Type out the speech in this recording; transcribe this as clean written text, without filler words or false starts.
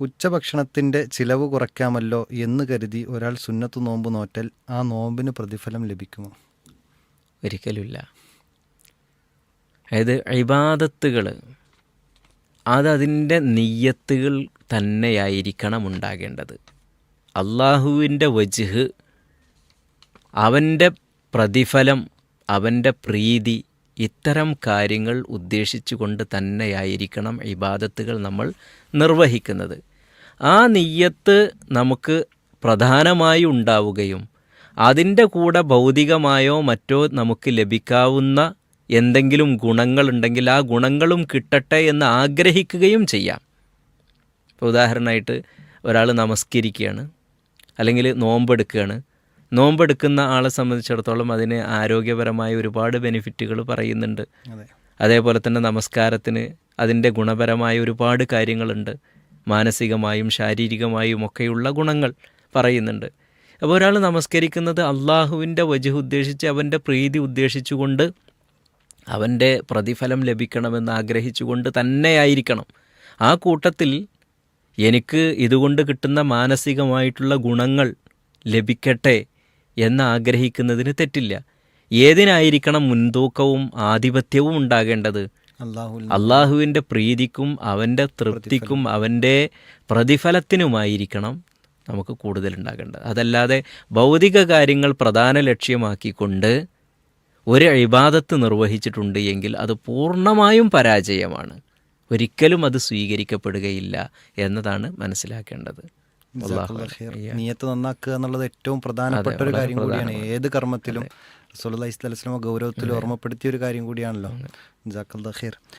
ഉച്ചഭക്ഷണത്തിൻ്റെ ചിലവ് കുറയ്ക്കാമല്ലോ എന്ന് കരുതി ഒരാൾ സുന്നത്ത് നോമ്പ് നോറ്റാൽ ആ നോമ്പിന് പ്രതിഫലം ലഭിക്കുമോ? ഒരിക്കലുമില്ല. അതായത് ഇബാദത്തുകൾ അതതിൻ്റെ നിയ്യത്തുകൾ തന്നെയായിരിക്കണം ഉണ്ടാകേണ്ടത്. അള്ളാഹുവിൻ്റെ വജ്ഹ്, അവൻ്റെ പ്രതിഫലം, അവൻ്റെ പ്രീതി, ഇത്തരം കാര്യങ്ങൾ ഉദ്ദേശിച്ചുകൊണ്ട് തന്നെയായിരിക്കണം ഇബാദത്തുകൾ നമ്മൾ നിർവഹിക്കുന്നത്. ആ നിയ്യത്ത് നമുക്ക് പ്രധാനമായി ഉണ്ടാവുകയും അതിൻ്റെ കൂടെ ഭൗതികമായോ മറ്റോ നമുക്ക് ലഭിക്കാവുന്ന എന്തെങ്കിലും ഗുണങ്ങളുണ്ടെങ്കിൽ ആ ഗുണങ്ങളും കിട്ടട്ടെ എന്ന് ആഗ്രഹിക്കുകയും ചെയ്യാം. ഇപ്പോൾ ഉദാഹരണമായിട്ട് ഒരാൾ നമസ്കരിക്കുകയാണ്, അല്ലെങ്കിൽ നോമ്പെടുക്കുകയാണ്. നോമ്പെടുക്കുന്ന ആളെ സംബന്ധിച്ചിടത്തോളം അതിന് ആരോഗ്യപരമായ ഒരുപാട് ബെനിഫിറ്റുകൾ പറയുന്നുണ്ട്. അതേപോലെ തന്നെ നമസ്കാരത്തിന് അതിൻ്റെ ഗുണപരമായ ഒരുപാട് കാര്യങ്ങളുണ്ട്. മാനസികമായും ശാരീരികമായും ഒക്കെയുള്ള ഗുണങ്ങൾ പറയുന്നുണ്ട്. അപ്പോൾ ഒരാൾ നമസ്കരിക്കുന്നത് അള്ളാഹുവിൻ്റെ വജ്ഹ് ഉദ്ദേശിച്ച്, അവൻ്റെ പ്രീതി ഉദ്ദേശിച്ചുകൊണ്ട്, അവൻ്റെ പ്രതിഫലം ലഭിക്കണമെന്ന് ആഗ്രഹിച്ചുകൊണ്ട് തന്നെയായിരിക്കണം. ആ കൂട്ടത്തിൽ എനിക്ക് ഇതുകൊണ്ട് കിട്ടുന്ന മാനസികമായിട്ടുള്ള ഗുണങ്ങൾ ലഭിക്കട്ടെ എന്ന് ആഗ്രഹിക്കുന്നതിന് തെറ്റില്ല. ഏതിനായിരിക്കണം മുൻതൂക്കവും ആധിപത്യവും ഉണ്ടാകേണ്ടത്? അള്ളാഹുവിൻ്റെ പ്രീതിക്കും അവൻ്റെ തൃപ്തിക്കും അവൻ്റെ പ്രതിഫലത്തിനുമായിരിക്കണം നമുക്ക് കൂടുതലുണ്ടാകേണ്ടത്. അതല്ലാതെ ഭൗതിക കാര്യങ്ങൾ പ്രധാന ലക്ഷ്യമാക്കിക്കൊണ്ട് ഒരു ഇബാദത്ത് നിർവഹിച്ചിട്ടുണ്ട് എങ്കിൽ അത് പൂർണ്ണമായും പരാജയമാണ്. ഒരിക്കലും അത് സ്വീകരിക്കപ്പെടുകയില്ല എന്നതാണ് മനസ്സിലാക്കേണ്ടത്. നിയ്യത്ത് നന്നാക്കുക എന്നുള്ളത് ഏറ്റവും പ്രധാനപ്പെട്ട ഒരു കാര്യം കൂടിയാണ്. ഏത് കർമ്മത്തിലും റസൂലുള്ളാഹി സ്വല്ലല്ലാഹു അലൈഹി വസല്ലം ഗൗരവത്തിൽ ഓർമ്മപ്പെടുത്തിയ ഒരു കാര്യം കൂടിയാണല്ലോ. ജസാക്കല്ലാഹു ഖൈർ.